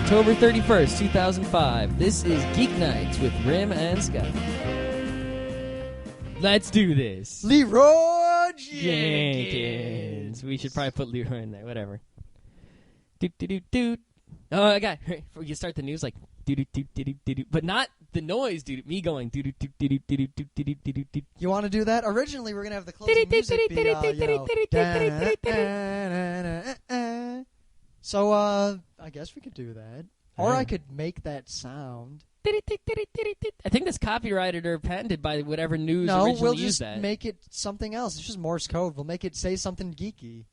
October 31st, 2005. This is Geeknights with Rim and Scott. Let's do this. Leroy Jenkins. We should probably put Leroy in there. Whatever. Doot. Oh, I got. We can start the news like doot, but not the noise, dude. Me going doot. You want to do that? Originally, we're gonna have the closing music be, So, I guess we could do that, or I could make that sound. I think that's copyrighted or patented by whatever news No, originally we'll used just that. make it something else. It's just Morse code. We'll make it say something geeky.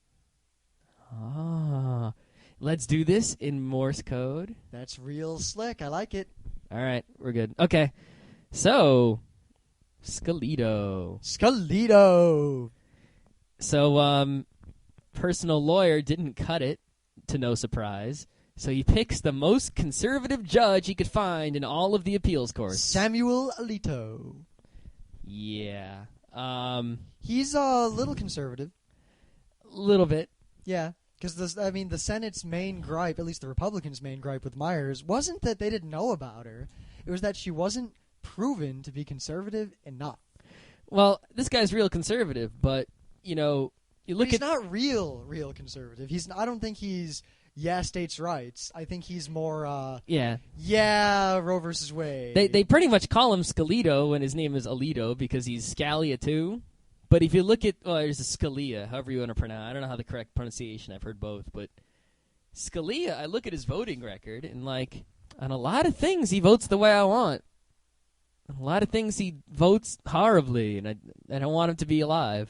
Ah, let's do this in Morse code. That's real slick. I like it. All right, we're good. Okay, so Scalito. So, personal lawyer didn't cut it, to no surprise. So he picks the most conservative judge he could find in all of the appeals courts. Samuel Alito. Yeah. He's a little conservative. Little bit. Yeah, because the Senate's main gripe, at least the Republicans' main gripe with Myers, wasn't that they didn't know about her. It was that she wasn't proven to be conservative enough. Well, this guy's real conservative, but, you know, you look he's at... not real conservative. I don't think he's... Yeah, states' rights. I think he's more, Roe versus Wade. They pretty much call him Scalito when his name is Alito because he's Scalia too. But if you look at, there's a Scalia, however you want to pronounce. I don't know how the correct pronunciation. I've heard both, but Scalia. I look at his voting record and on a lot of things he votes the way I want. A lot of things he votes horribly, and I don't want him to be alive.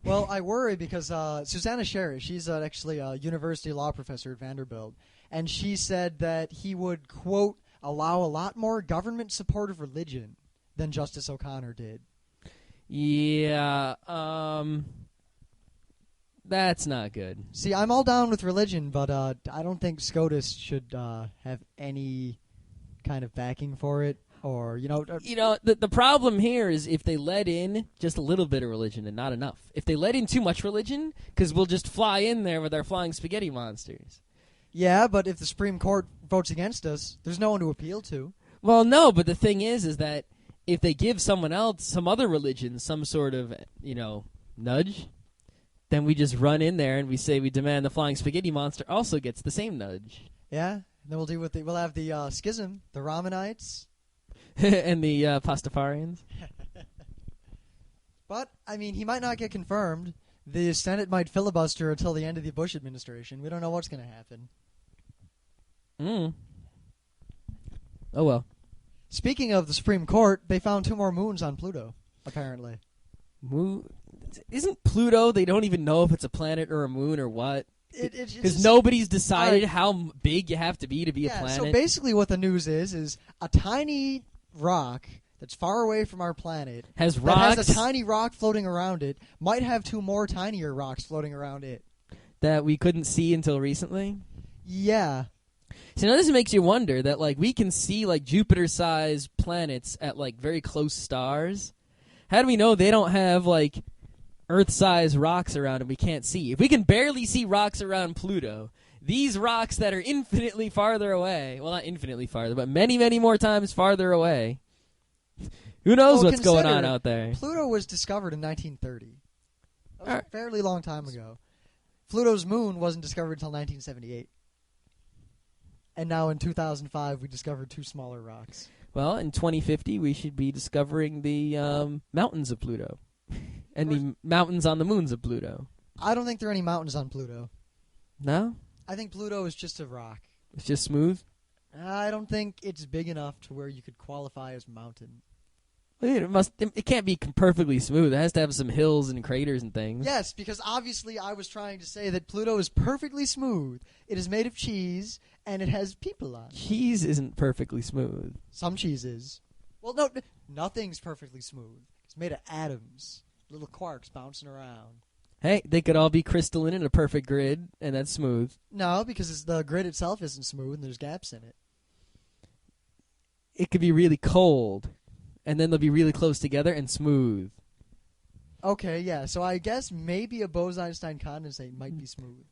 Well, I worry because Susanna Sherry, she's actually a university law professor at Vanderbilt, and she said that he would, quote, allow a lot more government support of religion than Justice O'Connor did. Yeah, that's not good. See, I'm all down with religion, but I don't think SCOTUS should have any kind of backing for it. Or, the problem here is if they let in just a little bit of religion and not enough. If they let in too much religion, because we'll just fly in there with our flying spaghetti monsters. Yeah, but if the Supreme Court votes against us, there's no one to appeal to. Well, no, but the thing is that if they give someone else, some other religion, some sort of, nudge, then we just run in there and we say we demand the flying spaghetti monster also gets the same nudge. Yeah, then we'll have the schism, the Ramanites. And the Pastafarians. But, he might not get confirmed. The Senate might filibuster until the end of the Bush administration. We don't know what's going to happen. Oh, well. Speaking of the Supreme Court, they found 2 more moons on Pluto, apparently. Isn't Pluto, they don't even know if it's a planet or a moon or what? Because nobody's decided how big you have to be a planet. So basically what the news is a tiny rock that's far away from our planet has rocks, has a tiny rock floating around it, might have 2 more tinier rocks floating around it. That we couldn't see until recently? Yeah. So now this makes you wonder that we can see Jupiter-sized planets at very close stars. How do we know they don't have Earth-sized rocks around them we can't see? If we can barely see rocks around Pluto, these rocks that are infinitely farther away, well, not infinitely farther, but many, many more times farther away, who knows what's going on out there? Pluto was discovered in 1930. That was a fairly long time ago. Pluto's moon wasn't discovered until 1978. And now in 2005, we discovered 2 smaller rocks. Well, in 2050, we should be discovering the mountains of Pluto. And the mountains on the moons of Pluto. I don't think there are any mountains on Pluto. No? I think Pluto is just a rock. It's just smooth? I don't think it's big enough to where you could qualify as mountain. It can't be perfectly smooth. It has to have some hills and craters and things. Yes, because obviously I was trying to say that Pluto is perfectly smooth. It is made of cheese, and it has people on it. Cheese isn't perfectly smooth. Some cheese is. Well, no, nothing's perfectly smooth. It's made of atoms, little quarks bouncing around. Hey, they could all be crystalline in a perfect grid, and that's smooth. No, because the grid itself isn't smooth, and there's gaps in it. It could be really cold, and then they'll be really close together and smooth. Okay, yeah. So I guess maybe a Bose-Einstein condensate might be smooth.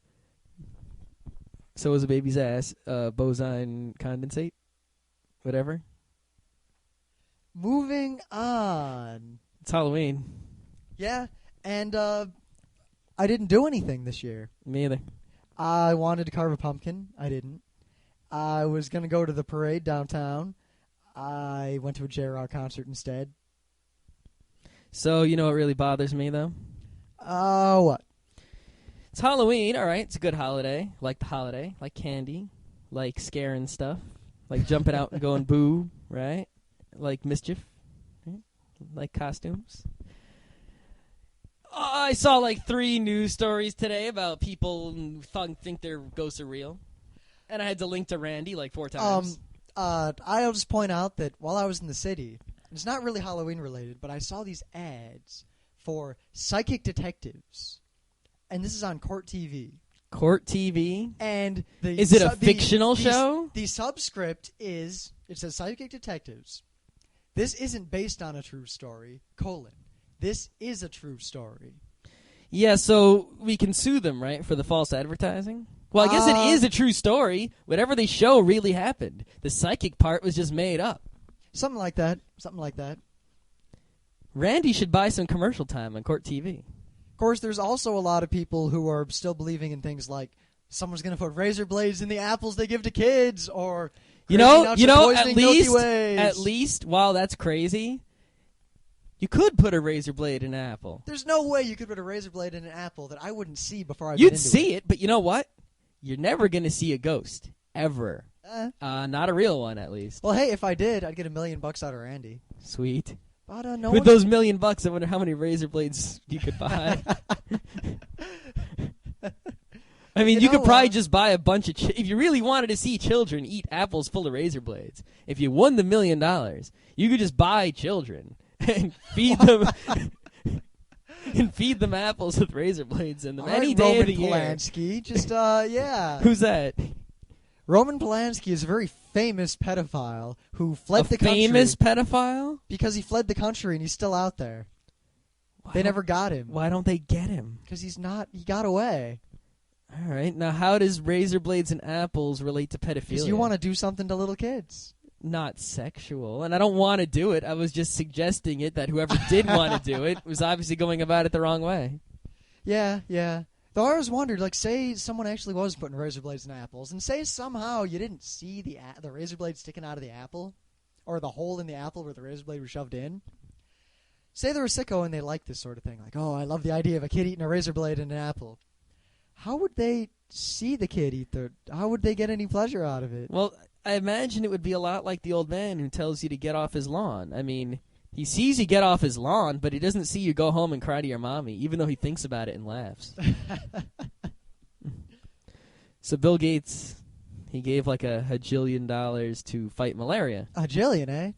So was a baby's ass. Bosine condensate. Whatever. Moving on. It's Halloween. Yeah, and I didn't do anything this year. Me either. I wanted to carve a pumpkin. I didn't. I was going to go to the parade downtown. I went to a J-Rock concert instead. So, you know what really bothers me, though? What? It's Halloween, all right. It's a good holiday. Like the holiday. Like candy. Like scaring stuff. Like jumping out and going boo, right? Like mischief. Right? Like costumes. I saw like 3 news stories today about people who think their ghosts are real. And I had to link to Randy like 4 times. I'll just point out that while I was in the city, it's not really Halloween related, but I saw these ads for psychic detectives. And this is on Court TV. Court TV? And is it a fictional show? The subscript is, it says psychic detectives. This isn't based on a true story, : this is a true story. Yeah, so we can sue them, right, for the false advertising? Well, I guess it is a true story. Whatever they show really happened. The psychic part was just made up. Something like that. Something like that. Randy should buy some commercial time on Court TV. Of course, there's also a lot of people who are still believing in things like someone's going to put razor blades in the apples they give to kids, or at least while that's crazy, you could put a razor blade in an apple. There's no way you could put a razor blade in an apple that I wouldn't see before I You'd see it, but you know what? You're never going to see a ghost. Ever. Not a real one, at least. Well, hey, if I did, I'd get $1 million out of Randy. Sweet. But with those $1 million, I wonder how many razor blades you could buy. I mean, you could probably just buy a bunch of... if you really wanted to see children eat apples full of razor blades, if you won the $1 million, you could just buy children and feed them... and feed them apples with razor blades in them any day of the year. Roman Polanski, just, yeah. Who's that? Roman Polanski is a very famous pedophile who fled the country. Famous pedophile? Because he fled the country and he's still out there. They never got him. Why don't they get him? Because he got away. All right. Now, how does razor blades and apples relate to pedophilia? Because you want to do something to little kids. Not sexual, and I don't want to do it. I was just suggesting it that whoever did want to do it was obviously going about it the wrong way. Yeah, yeah. Though I always wondered, like, say someone actually was putting razor blades in apples, and say somehow you didn't see the razor blade sticking out of the apple, or the hole in the apple where the razor blade was shoved in. Say they're a sicko and they like this sort of thing, like, oh, I love the idea of a kid eating a razor blade in an apple. How would they see the kid eat how would they get any pleasure out of it? Well, I imagine it would be a lot like the old man who tells you to get off his lawn. I mean, he sees you get off his lawn, but he doesn't see you go home and cry to your mommy, even though he thinks about it and laughs. So Bill Gates, he gave like $1 jillion to fight malaria. $1 jillion, eh?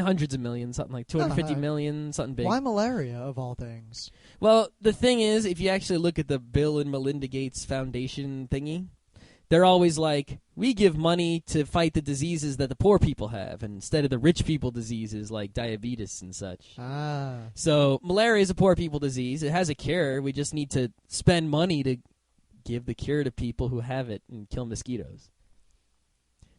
Hundreds of millions, something like 250 million, something big. Why malaria, of all things? Well, the thing is, if you actually look at the Bill and Melinda Gates Foundation thingy, they're always like, we give money to fight the diseases that the poor people have instead of the rich people diseases like diabetes and such. So malaria is a poor people disease. It has a cure. We just need to spend money to give the cure to people who have it and kill mosquitoes.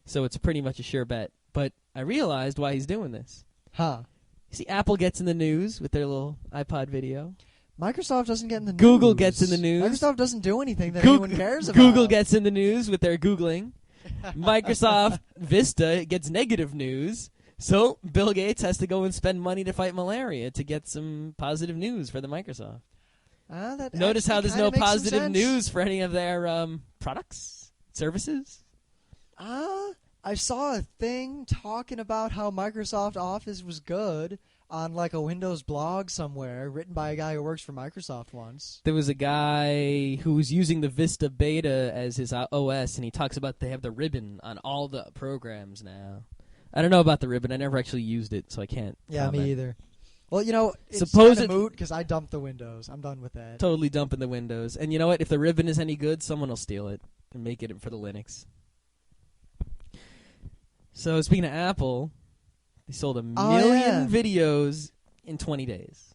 So it's pretty much a sure bet. But I realized why he's doing this. You see, Apple gets in the news with their little iPod video. Microsoft doesn't get in the news. Google gets in the news. Microsoft doesn't do anything that anyone cares about. Google gets in the news with their Googling. Microsoft Vista gets negative news. So Bill Gates has to go and spend money to fight malaria to get some positive news for the Microsoft. Notice how there's no positive news for any of their products, services? I saw a thing talking about how Microsoft Office was good on like a Windows blog somewhere, written by a guy who works for Microsoft once. There was a guy who was using the Vista Beta as his OS, and he talks about they have the ribbon on all the programs now. I don't know about the ribbon. I never actually used it, so I can't comment. Me either. Well, you know, it's kind of moot because I dumped the Windows. I'm done with that. Totally dumping the Windows. And you know what? If the ribbon is any good, someone will steal it and make it for the Linux. So speaking of Apple, they sold 1 million videos in 20 days.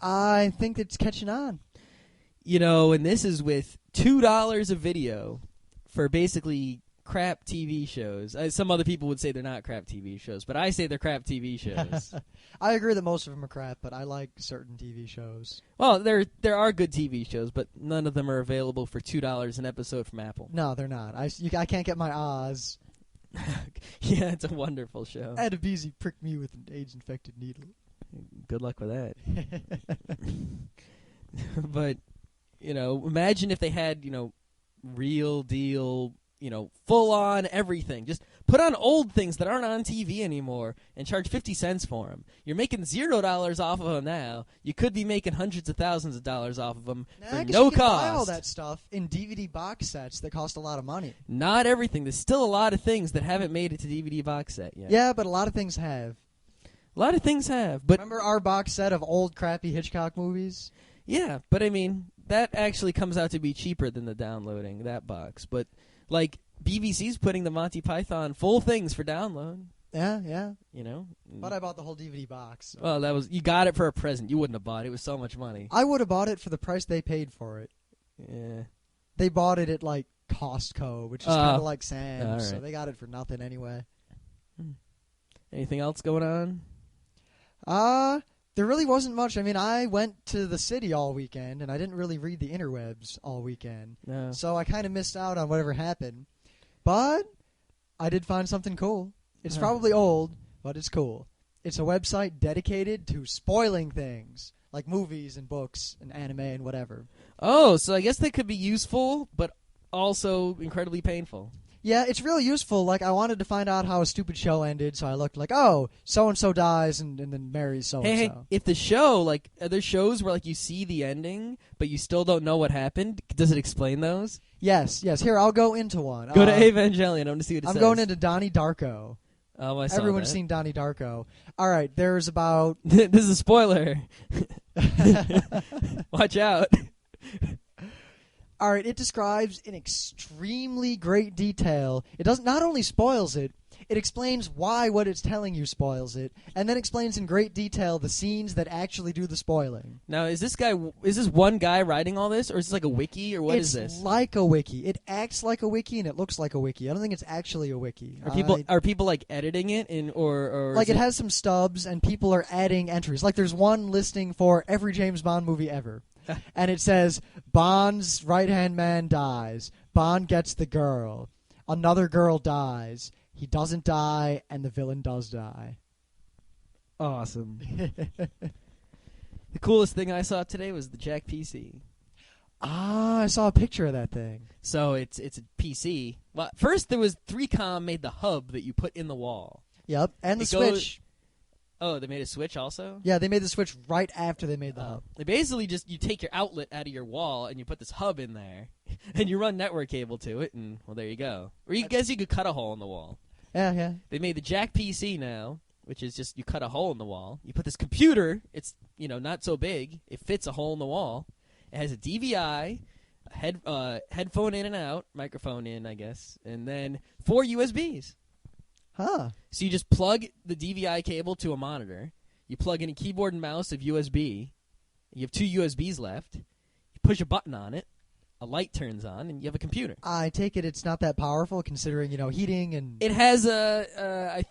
I think it's catching on. You know, and this is with $2 a video for basically crap TV shows. Some other people would say they're not crap TV shows, but I say they're crap TV shows. I agree that most of them are crap, but I like certain TV shows. Well, there are good TV shows, but none of them are available for $2 an episode from Apple. No, they're not. I can't get my Oz. Yeah, it's a wonderful show. Adebisi pricked me with an AIDS-infected needle. Good luck with that. But, imagine if they had, real deal, full-on everything. Just put on old things that aren't on TV anymore and charge 50 cents for them. You're making $0 off of them now. You could be making hundreds of thousands of dollars off of them for no you can cost. buy all that stuff in DVD box sets that cost a lot of money. Not everything. There's still a lot of things that haven't made it to DVD box set yet. Yeah, but a lot of things have. A lot of things have. But remember our box set of old, crappy Hitchcock movies? Yeah, but I mean, that actually comes out to be cheaper than the downloading, that box. But, BBC's putting the Monty Python full things for download. Yeah. But I bought the whole DVD box. So. Well, you got it for a present. You wouldn't have bought it. It was so much money. I would have bought it for the price they paid for it. Yeah. They bought it at, Costco, which is kind of like Sam's, right. so they got it for nothing anyway. Anything else going on? There really wasn't much. I mean, I went to the city all weekend, and I didn't really read the interwebs all weekend. No. So I kind of missed out on whatever happened. But I did find something cool. It's probably old, but it's cool. It's a website dedicated to spoiling things, like movies and books and anime and whatever. Oh, so I guess they could be useful, but also incredibly painful. Yeah, it's really useful. I wanted to find out how a stupid show ended, so I looked oh, so-and-so dies and then marries so-and-so. Hey, if the show, are there shows where, you see the ending, but you still don't know what happened? Does it explain those? Yes. Here, I'll go into one. Go to Evangelion. I want to see what it says. I'm going into Donnie Darko. Oh, I saw Everyone's seen Donnie Darko. All right, there's about... This is a spoiler. Watch out. All right, it describes in extremely great detail. It not only spoils it, it explains why what it's telling you spoils it, and then explains in great detail the scenes that actually do the spoiling. Now, is this one guy writing all this, or is this like a wiki, or what is this? It's like a wiki. It acts like a wiki, and it looks like a wiki. I don't think it's actually a wiki. Are people editing it, or it has some stubs, and people are adding entries. There's one listing for every James Bond movie ever. And it says, Bond's right-hand man dies. Bond gets the girl. Another girl dies. He doesn't die, and the villain does die. Awesome. The coolest thing I saw today was the Jack PC. I saw a picture of that thing. So it's a PC. Well, first there was 3Com made the hub that you put in the wall. Yep, and the Switch. Oh, they made a Switch also? Yeah, they made the Switch right after they made the hub. They basically you take your outlet out of your wall and you put this hub in there, and you run network cable to it, and, well, there you go. Or you could cut a hole in the wall. Yeah. They made the Jack PC now, which is just you cut a hole in the wall. You put this computer, it's, not so big. It fits a hole in the wall. It has a DVI, headphone in and out, microphone in, I guess, and then 4 USBs. Huh. So you just plug the DVI cable to a monitor. You plug in a keyboard and mouse of USB. You have 2 USBs left. You push a button on it. A light turns on, and you have a computer. I take it it's not that powerful, considering, heating and... It has I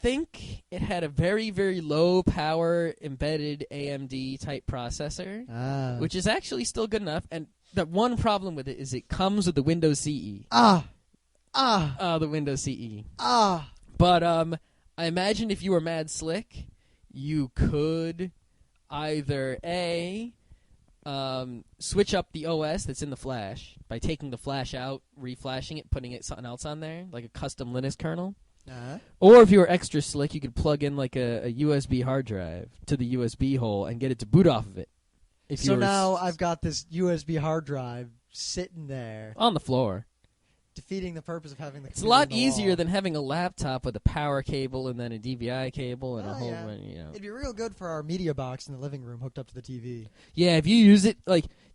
think it had a very, very low power embedded AMD-type processor, which is actually still good enough. And the one problem with it is it comes with the Windows CE. The Windows CE. But I imagine if you were mad slick, you could either switch up the OS that's in the flash by taking the flash out, reflashing it, putting something else on there, like a custom Linux kernel. Or if you were extra slick, you could plug in like a USB hard drive to the USB hole and get it to boot off of it. So now I've got this USB hard drive sitting there on the floor, defeating the purpose of having the computer. It's a lot easier than having a laptop with a power cable and then a DVI cable and a whole It'd be real good for our media box in the living room hooked up to the TV. Yeah, if you use it,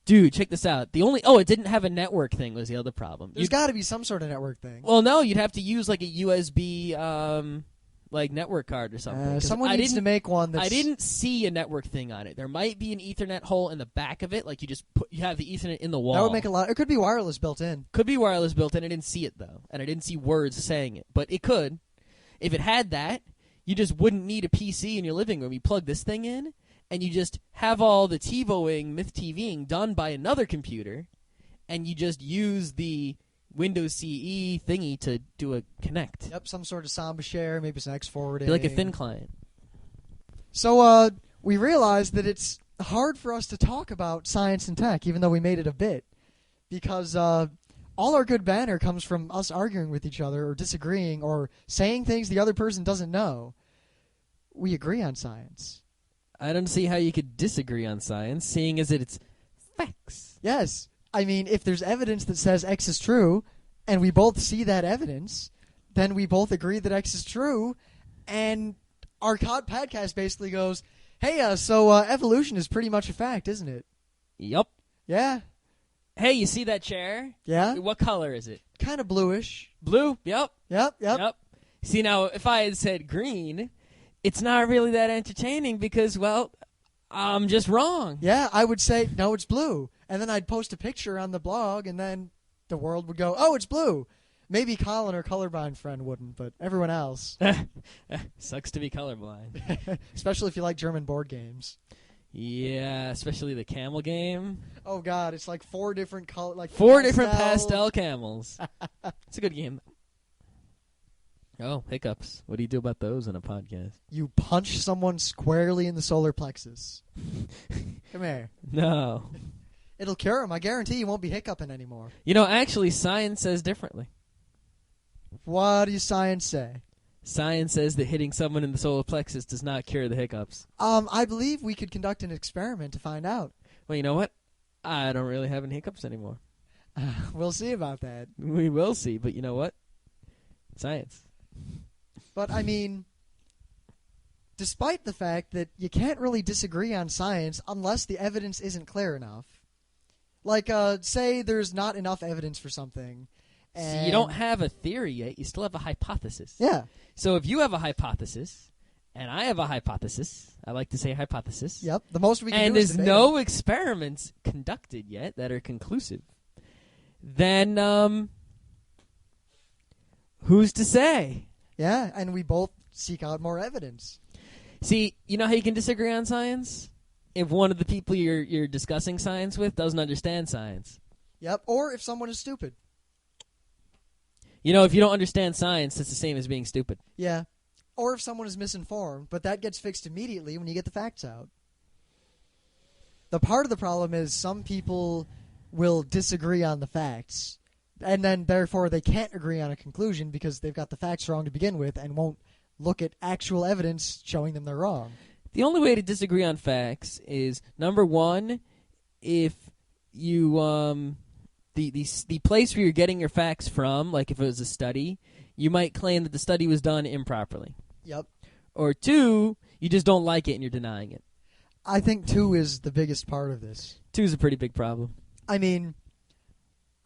dude, check this out. It didn't have a network thing was the other problem. There's got to be some sort of network thing. Well, no, you'd have to use like a USB, like network card or something. 'Cause Someone needs to make one that's... I didn't see a network thing on it. There might be an Ethernet hole in the back of it, like you have the Ethernet in the wall. That would make a lot... It could be wireless built in. Could be wireless built in. I didn't see it, though. And I didn't see words saying it. But it could. If it had that, you just wouldn't need a PC in your living room. You plug this thing in, and you just have all the TiVoing, MythTVing done by another computer, and you just use the Windows CE thingy to do a connect. Yep, some sort of Samba share, maybe some X forwarding. Be like a thin client. So we realized that it's hard for us to talk about science and tech, even though we made it a bit, because all our good banter comes from us arguing with each other or disagreeing or saying things the other person doesn't know. We agree on science. I don't see how you could disagree on science, seeing as it's facts. Yes. I mean, if there's evidence that says X is true, and we both see that evidence, then we both agree that X is true, and our podcast basically goes, hey, so evolution is pretty much a fact, isn't it? Yep. Yeah. Hey, you see that chair? Yeah. What color is it? Kind of bluish. Blue? Yep. Yep. See, now, if I had said green, it's not really that entertaining because, well, I'm just wrong. Yeah, I would say, no, it's blue. And then I'd post a picture on the blog, and then the world would go, oh, it's blue. Maybe Colin, our colorblind friend, wouldn't, but everyone else. Sucks to be colorblind. Especially if you like German board games. Yeah, especially the camel game. Oh, God, it's like 4 different colors. Like four different pastel camels. It's a good game. Oh, hiccups. What do you do about those in a podcast? You punch someone squarely in the solar plexus. Come here. No. It'll cure him. I guarantee you won't be hiccuping anymore. You know, actually, science says differently. What does science say? Science says that hitting someone in the solar plexus does not cure the hiccups. I believe we could conduct an experiment to find out. Well, you know what? I don't really have any hiccups anymore. We'll see about that. We will see, but you know what? Science. But, I mean, despite the fact that you can't really disagree on science unless the evidence isn't clear enough. Like, say there's not enough evidence for something. And See, you don't have a theory yet. You still have a hypothesis. Yeah. So if you have a hypothesis, and I have a hypothesis, I like to say hypothesis. Yep. The most we can and do is there's debate no experiments conducted yet that are conclusive, then who's to say? Yeah, and we both seek out more evidence. See, you know how you can disagree on science? If one of the people you're discussing science with doesn't understand science. Yep, or if someone is stupid. You know, if you don't understand science, it's the same as being stupid. Yeah, or if someone is misinformed, but that gets fixed immediately when you get the facts out. The part of the problem is some people will disagree on the facts, and then therefore they can't agree on a conclusion because they've got the facts wrong to begin with and won't look at actual evidence showing them they're wrong. The only way to disagree on facts is, number one, if you the place where you're getting your facts from, like if it was a study, you might claim that the study was done improperly. Yep. Or two, you just don't like it and you're denying it. I think 2 is the biggest part of this. 2 is a pretty big problem. I mean,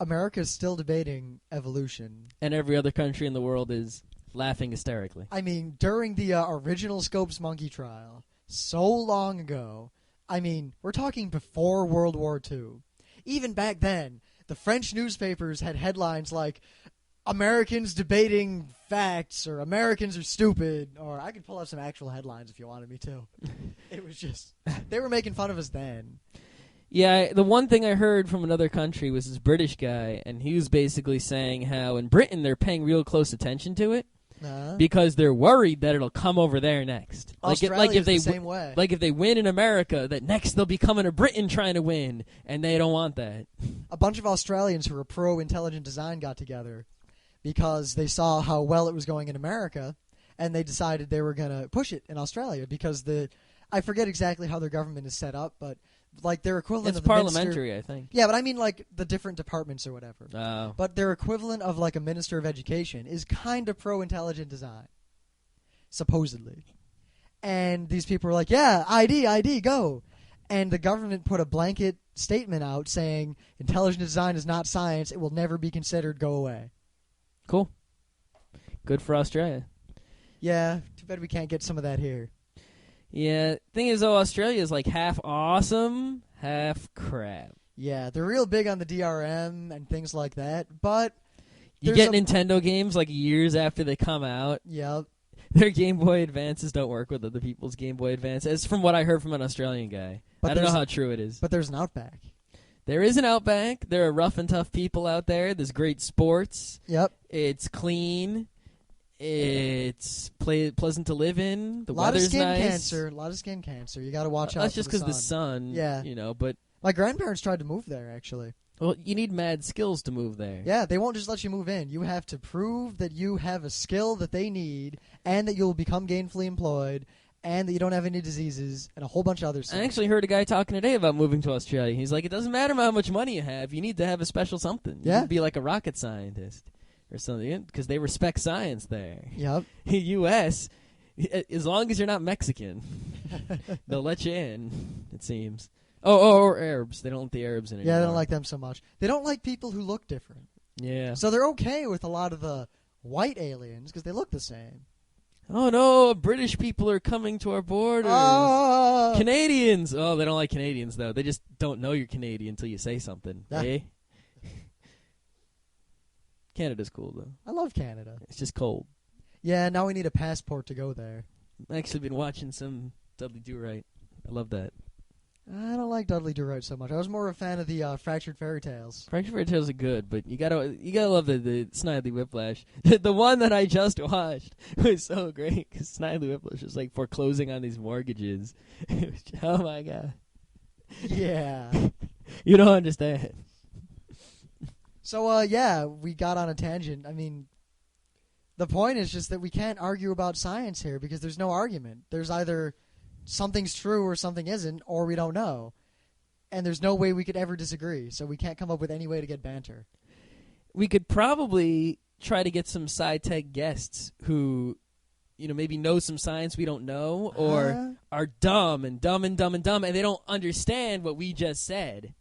America's still debating evolution. And every other country in the world is laughing hysterically. I mean, during the original Scopes monkey trial, so long ago, I mean, we're talking before World War II. Even back then, the French newspapers had headlines like, Americans debating facts, or Americans are stupid, or I could pull up some actual headlines if you wanted me to. It was just, they were making fun of us then. Yeah, the one thing I heard from another country was this British guy, and he was basically saying how in Britain they're paying real close attention to it because they're worried that it'll come over there next. Australia's the same way. Like if they win in America, that next they'll be coming to Britain trying to win, and they don't want that. A bunch of Australians who were pro-intelligent design got together because they saw how well it was going in America, and they decided they were going to push it in Australia because I forget exactly how their government is set up, but like their equivalent it's of the parliamentary, minister, I think. Yeah, but I mean like the different departments or whatever. Oh. But their equivalent of like a minister of education is kind of pro-intelligent design, supposedly. And these people were like, yeah, ID, go. And the government put a blanket statement out saying intelligent design is not science, it will never be considered, go away. Cool. Good for Australia. Yeah, Too bad we can't get some of that here. Yeah, thing is, though, Australia is like half awesome, half crap. Yeah, they're real big on the DRM and things like that, but You get Nintendo games like years after they come out. Yep. Their Game Boy Advances don't work with other people's Game Boy Advance. As from what I heard from an Australian guy. But I don't know how true it is. But there's an Outback. There is an Outback. There are rough and tough people out there. There's great sports. Yep. It's clean. It's pleasant to live in. The weather's nice. A lot of skin cancer. You got to watch out. That's just because the sun. Yeah. You know, but my grandparents tried to move there, actually. Well, you need mad skills to move there. Yeah, they won't just let you move in. You have to prove that you have a skill that they need and that you'll become gainfully employed and that you don't have any diseases and a whole bunch of other stuff. I actually heard a guy talking today about moving to Australia. He's like, it doesn't matter how much money you have. You need to have a special something. You need to be like a rocket scientist or something because they respect science there. Yep. U.S., as long as you're not Mexican, they'll let you in, it seems. Or Arabs. They don't let the Arabs in anymore. Yeah, they don't like them so much. They don't like people who look different. Yeah. So they're okay with a lot of the white aliens because they look the same. Oh, no, British people are coming to our borders. Canadians. Oh, they don't like Canadians, though. They just don't know you're Canadian until you say something. Yeah. Eh? Canada's cool, though. I love Canada. It's just cold. Yeah, now we need a passport to go there. I've actually been watching some Dudley Do-Right. I love that. I don't like Dudley Do-Right so much. I was more a fan of the Fractured Fairy Tales. Fractured Fairy Tales are good, but you gotta love the Snidely Whiplash. The one that I just watched was so great because Snidely Whiplash was like foreclosing on these mortgages. Oh my god! Yeah, you don't understand. So yeah, we got on a tangent. I mean, the point is just that we can't argue about science here because there's no argument. There's either something's true or something isn't, or we don't know. And there's no way we could ever disagree, so we can't come up with any way to get banter. We could probably try to get some sci-tech guests who, you know, maybe know some science we don't know, or are dumb, and they don't understand what we just said.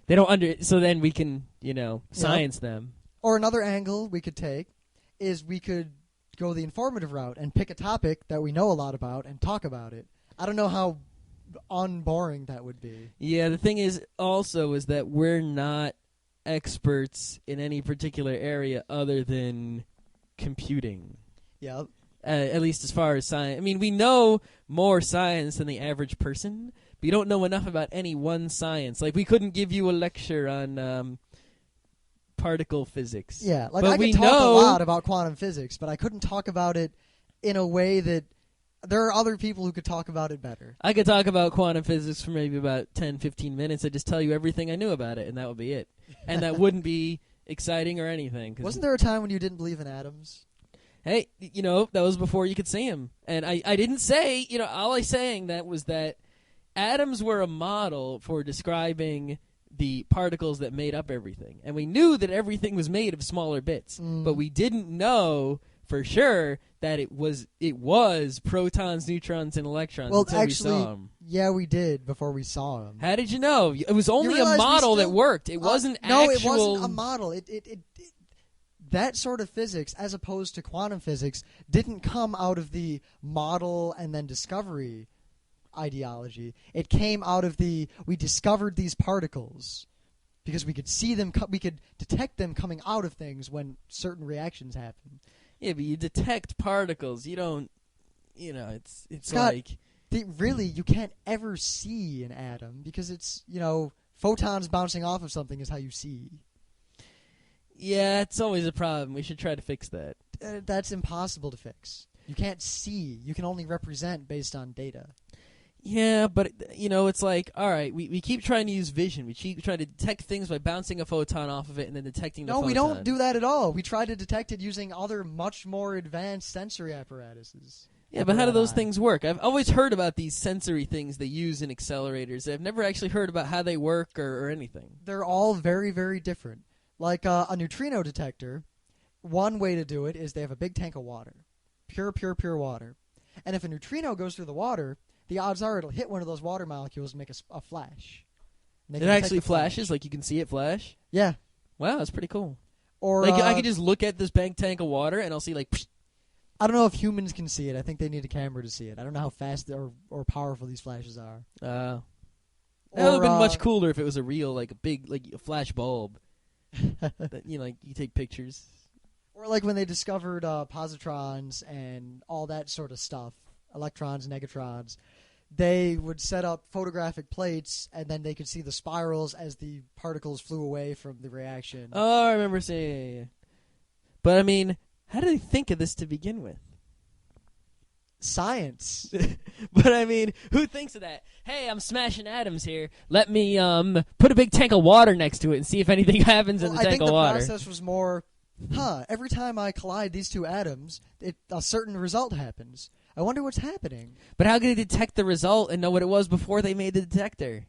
They don't so then we can, you know, science them. Or another angle we could take is we could go the informative route and pick a topic that we know a lot about and talk about it. I don't know how unboring that would be. Yeah, the thing is also is that we're not experts in any particular area other than computing. Yep. At least as far as science. I mean, we know more science than the average person, but you don't know enough about any one science. Like, we couldn't give you a lecture on particle physics. Yeah, like but I could talk a lot about quantum physics, but I couldn't talk about it in a way that there are other people who could talk about it better. I could talk about quantum physics for maybe about 10, 15 minutes. I'd just tell you everything I knew about it, and that would be it. And that wouldn't be exciting or anything. Wasn't there a time when you didn't believe in atoms? Hey, you know, that was before you could see them. And I didn't say, you know, all I saying that was that atoms were a model for describing the particles that made up everything. And we knew that everything was made of smaller bits, but we didn't know for sure that it was protons, neutrons, and electrons until we saw them. Yeah, we did before we saw them. How did you know? It was only a model that worked. It wasn't actual... No, it wasn't a model. That sort of physics, as opposed to quantum physics, didn't come out of the model and then discovery ideology. It came out of we discovered these particles because we could see them, we could detect them coming out of things when certain reactions happen. Yeah, but you detect particles. You don't, you know, it's Scott, like... Really, you can't ever see an atom because it's, you know, photons bouncing off of something is how you see. Yeah, it's always a problem. We should try to fix that. That's impossible to fix. You can't see. You can only represent based on data. Yeah, but, you know, it's like, all right, we keep trying to use vision. We keep trying to detect things by bouncing a photon off of it and then detecting the photon. No, we don't do that at all. We try to detect it using other much more advanced sensory apparatuses. Yeah, but how do those things work? I've always heard about these sensory things they use in accelerators. I've never actually heard about how they work or anything. They're all very, very different. Like a neutrino detector, one way to do it is they have a big tank of water. Pure water. And if a neutrino goes through the water, the odds are it'll hit one of those water molecules and make a flash. It actually flashes? Like you can see it flash? Yeah. Wow, that's pretty cool. Or like I could just look at this big tank of water and I'll see like... Psh. I don't know if humans can see it. I think they need a camera to see it. I don't know how fast or powerful these flashes are. That would have been much cooler if it was a real, like a big, like a flash bulb. That, like you take pictures. Or like when they discovered positrons and all that sort of stuff, electrons, negatrons. They would set up photographic plates, and then they could see the spirals as the particles flew away from the reaction. Oh, I remember saying. Yeah. But I mean, how did they think of this to begin with? Science. But I mean, who thinks of that? Hey, I'm smashing atoms here. Let me put a big tank of water next to it and see if anything happens in the tank of water. I think the process was more, every time I collide these two atoms, a certain result happens. I wonder what's happening. But how could they detect the result and know what it was before they made the detector?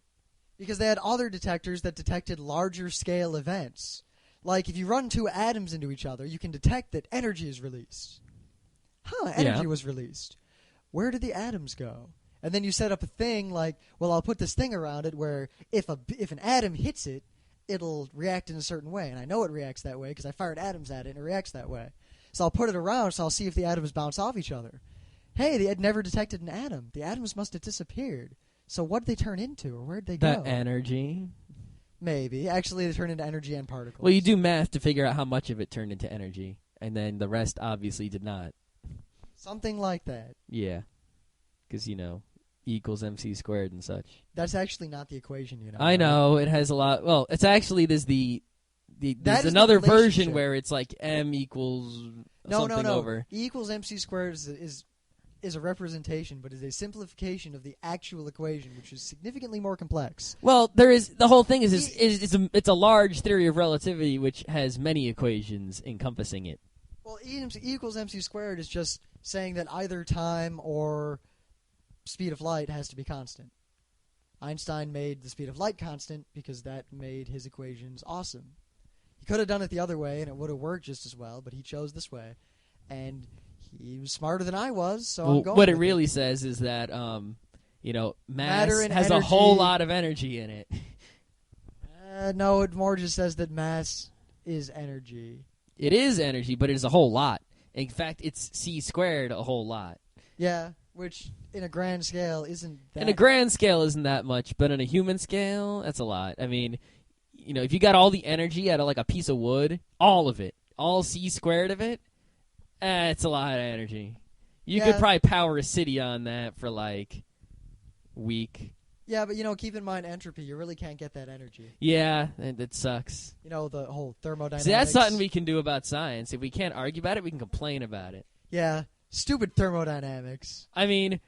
Because they had other detectors that detected larger scale events. Like if you run two atoms into each other, you can detect that energy is released. Energy was released. Where did the atoms go? And then you set up a thing like, well, I'll put this thing around it where if an atom hits it, it'll react in a certain way. And I know it reacts that way because I fired atoms at it and it reacts that way. So I'll put it around so I'll see if the atoms bounce off each other. Hey, they had never detected an atom. The atoms must have disappeared. So what did they turn into, or where did they go? That energy. Maybe. Actually, they turn into energy and particles. Well, you do math to figure out how much of it turned into energy, and then the rest obviously did not. Something like that. Yeah. Because, E equals MC squared and such. That's actually not the equation, I know. It has a lot. Well, it's actually, there's another version where it's like M equals something over. E equals MC squared is a representation, but is a simplification of the actual equation, which is significantly more complex. Well, the whole thing is it's a large theory of relativity which has many equations encompassing it. Well, E equals MC squared is just saying that either time or speed of light has to be constant. Einstein made the speed of light constant because that made his equations awesome. He could have done it the other way and it would have worked just as well, but he chose this way. And he was smarter than I was, so I'm going what it with really it. says is that, mass has energy. a whole lot of energy in it. No, it more just says that mass is energy. It is energy, but it is a whole lot. In fact, it's C squared a whole lot. Yeah, which in a grand scale isn't that... In a grand scale isn't that much, but in a human scale, that's a lot. I mean, if you got all the energy out of like a piece of wood, all of it, all C squared of it, it's a lot of energy. You could probably power a city on that for like a week. Yeah, but keep in mind entropy. You really can't get that energy. Yeah, it sucks. The whole thermodynamics. See, that's something we can do about science. If we can't argue about it, we can complain about it. Yeah, stupid thermodynamics. I mean,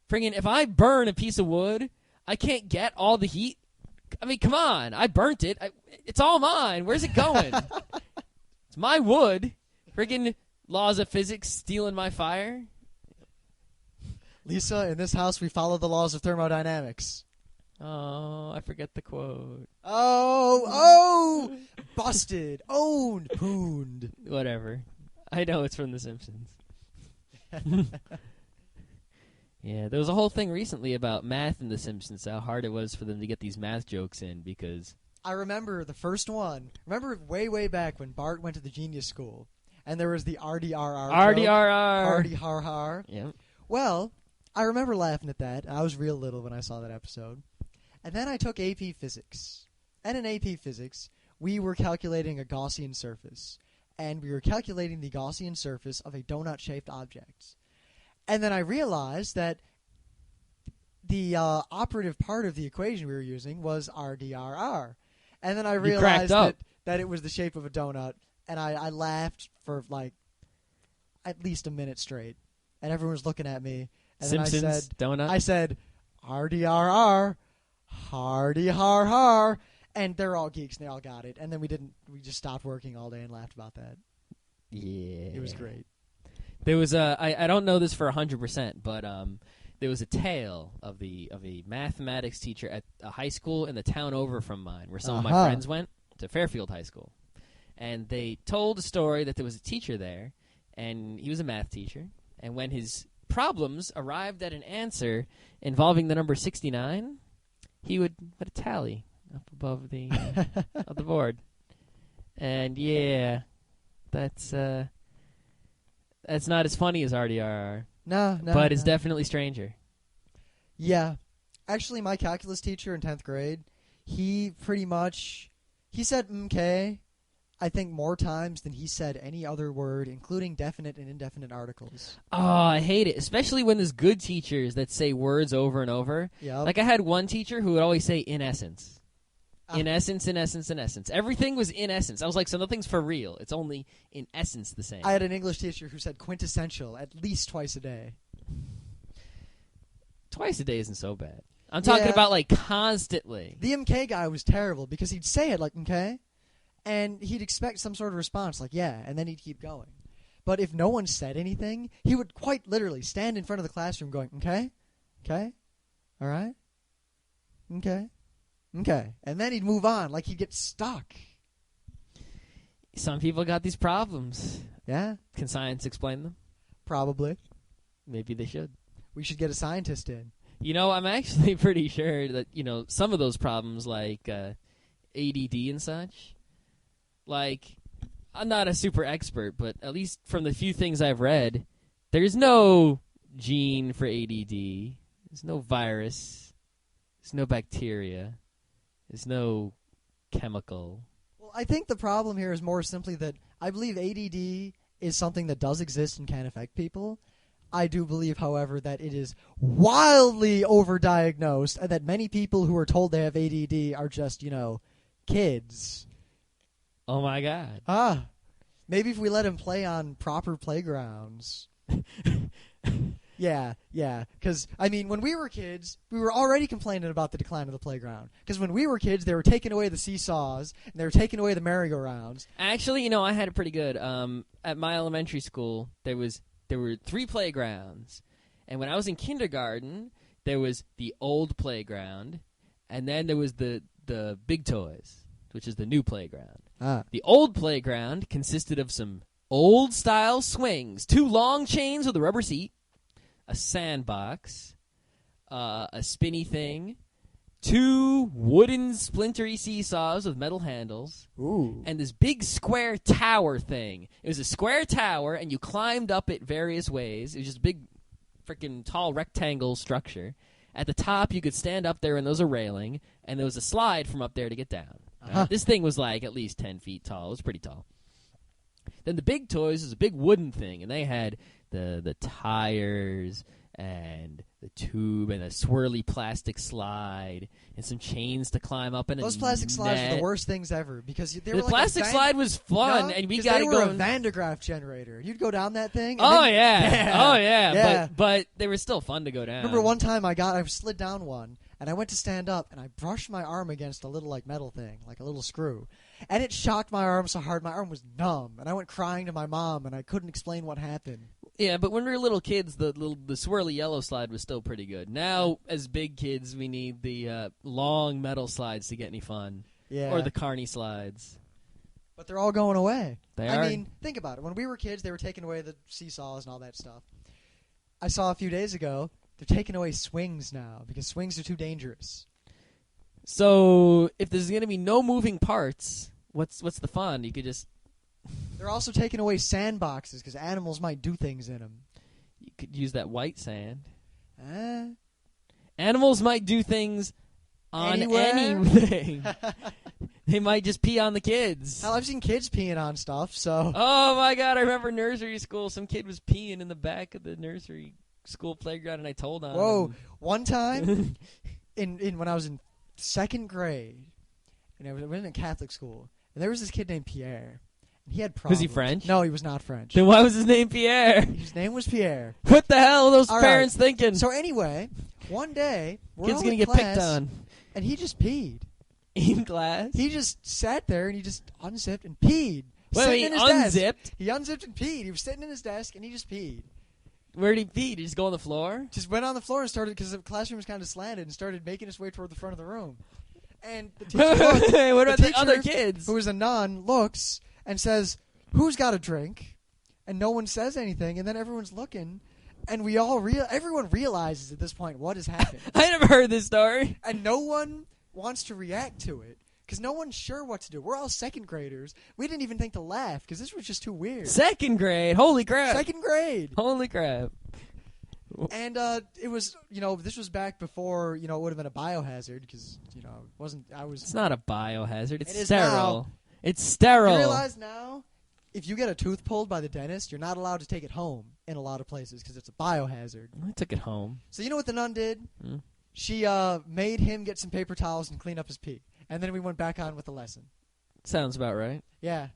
if I burn a piece of wood, I can't get all the heat. I mean, come on. I burnt it. It's all mine. Where's it going? It's my wood. Friggin' laws of physics stealing my fire. Lisa, in this house, we follow the laws of thermodynamics. Oh, I forget the quote. Oh, busted, owned, pooned. Whatever. I know it's from The Simpsons. Yeah, there was a whole thing recently about math in The Simpsons, how hard it was for them to get these math jokes in because... I remember the first one. Remember way, way back when Bart went to the genius school, and there was the RDRR joke? RDRR. RDRR. Yep. Well, I remember laughing at that. I was real little when I saw that episode. And then I took AP Physics. And in AP Physics, we were calculating a Gaussian surface. And we were calculating the Gaussian surface of a donut-shaped object. And then I realized that the operative part of the equation we were using was RDRR. And then I realized that it was the shape of a donut. And I laughed for like at least a minute straight. And everyone was looking at me. And Simpsons donut? I said, RDRR, hardy har har. And they're all geeks and they all got it. And then we just stopped working all day and laughed about that. Yeah. It was great. There was I don't know this for 100%, but there was a tale of a mathematics teacher at a high school in the town over from mine where some of my friends went to Fairfield High School. And they told a story that there was a teacher there, and he was a math teacher, and when his problems arrived at an answer involving the number 69, he would put a tally up above the of the board. And yeah, that's That's not as funny as RDRR. No. But it's definitely stranger. Yeah. Actually, my calculus teacher in 10th grade, he said "mk," I think more times than he said any other word, including definite and indefinite articles. Oh, I hate it, especially when there's good teachers that say words over and over. Yep. Like I had one teacher who would always say "in essence." Ah. In essence, in essence, in essence. Everything was in essence. I was like, so nothing's for real. It's only in essence the same. I had an English teacher who said quintessential at least twice a day. Twice a day isn't so bad. I'm talking about like constantly. The MK guy was terrible because he'd say it like "MK," and he'd expect some sort of response like "yeah," and then he'd keep going. But if no one said anything, he would quite literally stand in front of the classroom going "MK? Okay? All right? Okay? Okay." And then he'd move on like he'd get stuck. Some people got these problems. Yeah? Can science explain them? Probably. Maybe they should. We should get a scientist in. You know, I'm actually pretty sure that, you know, some of those problems like ADD and such, like, I'm not a super expert, but at least from the few things I've read, there's no gene for ADD. There's no virus. There's no bacteria. There's no chemical. Well, I think the problem here is more simply that I believe ADD is something that does exist and can affect people. I do believe, however, that it is wildly overdiagnosed and that many people who are told they have ADD are just, kids. Oh, my God. Maybe if we let him play on proper playgrounds. Yeah. Because, when we were kids, we were already complaining about the decline of the playground. Because when we were kids, they were taking away the seesaws, and they were taking away the merry-go-rounds. Actually, I had it pretty good. At my elementary school, there were 3 playgrounds. And when I was in kindergarten, there was the old playground, and then there was the big toys, which is the new playground. The old playground consisted of some old-style swings, 2 long chains with a rubber seat, a sandbox, a spinny thing, 2 wooden splintery seesaws with metal handles, Ooh. and this big square tower thing. It was a square tower, and you climbed up it various ways. It was just a big, freaking tall rectangle structure. At the top, you could stand up there, and there was a railing, and there was a slide from up there to get down. This thing was like at least 10 feet tall. It was pretty tall. Then the big toys was a big wooden thing, and they had the tires and the tube and a swirly plastic slide and some chains to climb up and those a plastic slides net. were the worst things ever because they were The like plastic slide was fun, and we got they it were going. a Van de Graaff generator. You'd go down that thing. And Oh then, yeah, oh yeah. Yeah. But they were still fun to go down. Remember one time I slid down one and I went to stand up and I brushed my arm against a little like metal thing, like a little screw, and it shocked my arm so hard my arm was numb, and I went crying to my mom and I couldn't explain what happened. Yeah, but when we were little kids, the swirly yellow slide was still pretty good. Now, as big kids, we need the long metal slides to get any fun. Yeah. Or the carny slides. But they're all going away. They I are. mean, think about it. When we were kids, they were taking away the seesaws and all that stuff. I saw a few days ago, they're taking away swings now because swings are too dangerous. So, if there's going to be no moving parts, what's the fun? You could just... They're also taking away sandboxes because animals might do things in them. You could use that white sand. Eh? Animals might do things on Anywhere? anything. They might just pee on the kids. Hell, I've seen kids peeing on stuff, so... Oh, my God. I remember nursery school. Some kid was peeing in the back of the nursery school playground, and I told on Whoa. him. One time, when I was in 2nd grade, and I was in a Catholic school, and there was this kid named Pierre. And he had problems. Was he French? No, he was not French. Then why was his name Pierre? His name was Pierre. What the hell are those All parents right. thinking? So anyway, one day, we're Kid's all going to in get class, picked on. and he just peed. In class? He just sat there, and he just unzipped and peed. Wait, Sitting he in his desk. unzipped? He unzipped and peed. He was sitting in his desk, and he just peed. Where'd he pee? Did he just go on the floor? Just went on the floor and started, because the classroom was kind of slanted, and started making his way toward the front of the room. And the teacher looked, What about the teacher, other kids? who was a nun, looks and says, "Who's got a drink?" And no one says anything, and then everyone's looking, and everyone realizes at this point what has happened. I never heard this story. And no one wants to react to it because no one's sure what to do. We're all second graders. We didn't even think to laugh because this was just too weird. Second grade. Holy crap. Second grade. Holy crap. And it was, this was back before, it would have been a biohazard because, it wasn't, It's not a biohazard. It's It is sterile. now. It's sterile. You realize now, if you get a tooth pulled by the dentist, you're not allowed to take it home in a lot of places because it's a biohazard. I took it home. So you know what the nun did? Hmm? She made him get some paper towels and clean up his pee. And then we went back on with the lesson. Sounds about right. Yeah.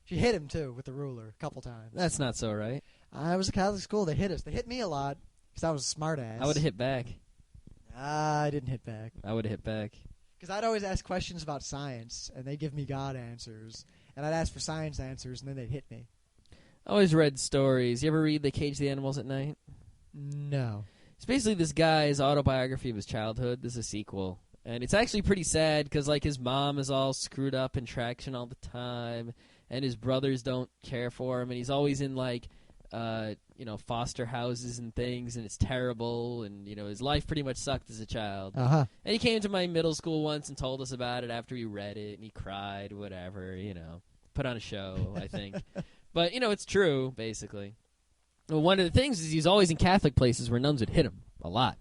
She hit him, too, with the ruler a couple times. That's not so right. I was a Catholic school. They hit us. They hit me a lot because I was a smart ass. I would have hit back. I didn't hit back. I would have hit back. Because I'd always ask questions about science, and they'd give me God answers. And I'd ask for science answers, and then they'd hit me. I always read stories. You ever read They Cage the Animals at Night? No. It's basically this guy's autobiography of his childhood. This is a sequel. And it's actually pretty sad because, like, his mom is all screwed up in traction all the time, and his brothers don't care for him, and he's always in, like, foster houses and things, and it's terrible, and, his life pretty much sucked as a child. Uh-huh. And he came to my middle school once and told us about it after he read it, and he cried, whatever, Put on a show, I think. But, it's true, basically. Well, one of the things is he's always in Catholic places where nuns would hit him a lot,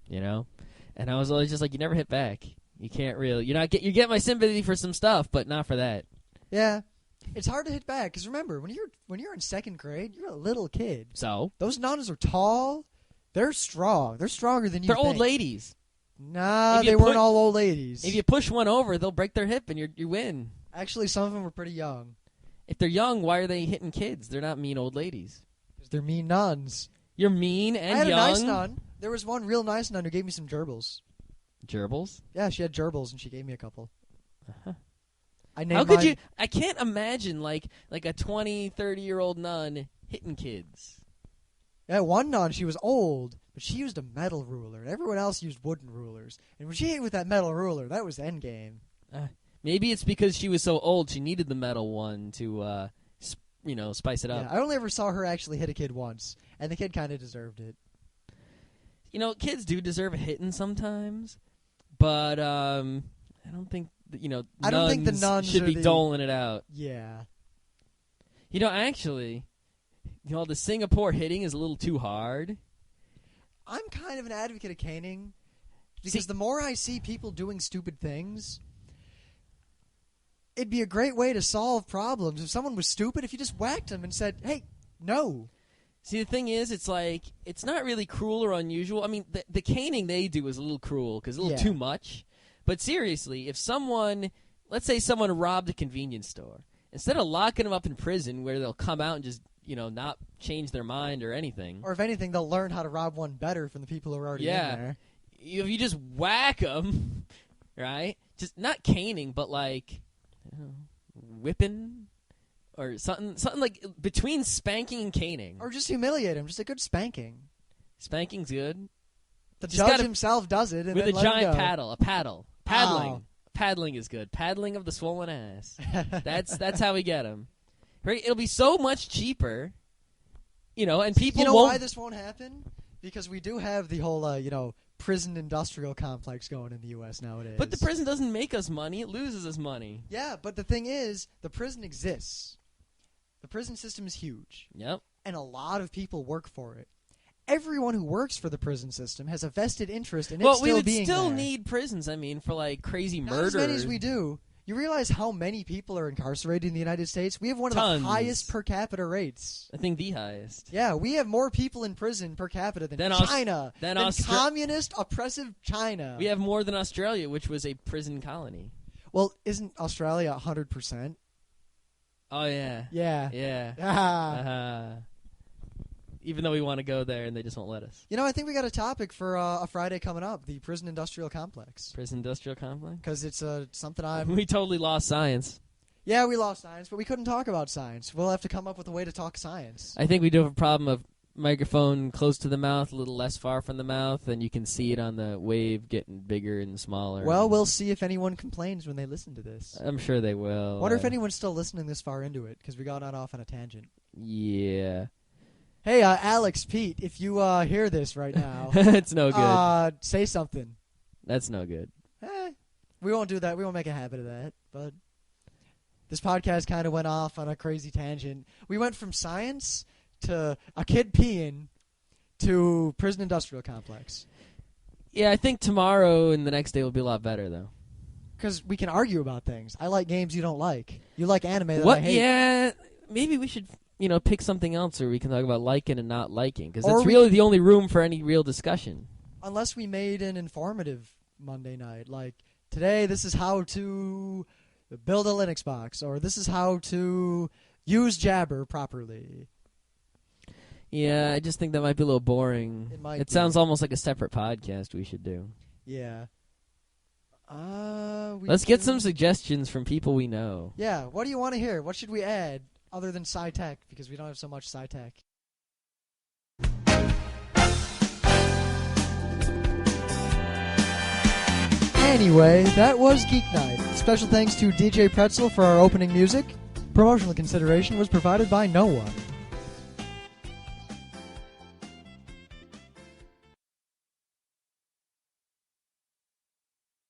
And I was always just like, you never hit back. You can't really. You get my sympathy for some stuff, but not for that. Yeah. It's hard to hit back because remember, when you're in second grade, you're a little kid. So Those nuns are tall. They're strong. They're stronger than you they're think. old ladies. Nah, they weren't all old ladies. If you push one over, they'll break their hip and you win. Actually, some of them were pretty young. If they're young, why are they hitting kids? They're not mean old ladies. Because they're mean nuns. You're mean and young. I had a nice nun. There was one real nice nun who gave me some gerbils. Gerbils? Yeah, she had gerbils, and she gave me a couple. Uh-huh. How could you? I can't imagine like a 20, 30-year-old nun hitting kids. Yeah, one nun, she was old, but she used a metal ruler, and everyone else used wooden rulers. And when she hit with that metal ruler, that was endgame. Maybe it's because she was so old, she needed the metal one to, spice it up. Yeah, I only ever saw her actually hit a kid once, and the kid kind of deserved it. Kids do deserve a hitting sometimes, but I don't think I don't think the nuns should be are doling it out. Yeah. Actually, the Singapore hitting is a little too hard. I'm kind of an advocate of caning because the more I see people doing stupid things, it'd be a great way to solve problems. If someone was stupid, if you just whacked them and said, hey, no. See, the thing is, it's like, it's not really cruel or unusual. I mean, the caning they do is a little cruel because it's a little too much. But seriously, if let's say someone robbed a convenience store, instead of locking them up in prison where they'll come out and just, not change their mind or anything. Or if anything, they'll learn how to rob one better from the people who are already in there. If you just whack them, right? Just not caning, but like whipping or something like between spanking and caning. Or just humiliate him. Just a good spanking. Spanking's good. The judge himself does it. And with then a let him giant go. paddle. A paddle. Paddling. Oh. Paddling is good. Paddling of the swollen ass. That's how we get him. Right? It'll be so much cheaper, and people You know won't. why this won't happen? Because we do have the whole, prison industrial complex going in the U.S. nowadays. But the prison doesn't make us money. It loses us money. Yeah, but the thing is, the prison exists. The prison system is huge. Yep. And a lot of people work for it. Everyone who works for the prison system has a vested interest in it still being there. Well, we would still need prisons, for, like, crazy murderers. Not as many as we do. You realize how many people are incarcerated in the United States? We have one of Tons. the highest per capita rates. I think the highest. Yeah, we have more people in prison per capita than China, than communist, oppressive China. We have more than Australia, which was a prison colony. Well, isn't Australia 100%? Oh, yeah. Yeah. Yeah. Even though we want to go there and they just won't let us. I think we got a topic for a Friday coming up, the prison industrial complex. Prison industrial complex? Because it's something We totally lost science. Yeah, we lost science, but we couldn't talk about science. We'll have to come up with a way to talk science. I think we do have a problem of microphone close to the mouth, a little less far from the mouth, and you can see it on the wave getting bigger and smaller. Well, we'll see if anyone complains when they listen to this. I'm sure they will. Wonder if anyone's still listening this far into it, because we got off on a tangent. Yeah. Hey, Alex, Pete, if you hear this right now, it's no good. Say something. That's no good. We won't do that. We won't make a habit of that. But this podcast kind of went off on a crazy tangent. We went from science to a kid peeing to prison industrial complex. Yeah, I think tomorrow and the next day will be a lot better, though. Because we can argue about things. I like games you don't like. You like anime that I hate. Yeah, maybe we should, pick something else where we can talk about liking and not liking. Because Or it's really the only room for any real discussion. Unless we made an informative Monday night. Like, today this is how to build a Linux box. Or this is how to use Jabber properly. Yeah, I just think that might be a little boring. It sounds almost like a separate podcast we should do. Yeah. Let's get some suggestions from people we know. Yeah, what do you want to hear? What should we add other than sci-tech? Because we don't have so much sci-tech. Anyway, that was Geek Night. Special thanks to DJ Pretzel for our opening music. Promotional consideration was provided by no one.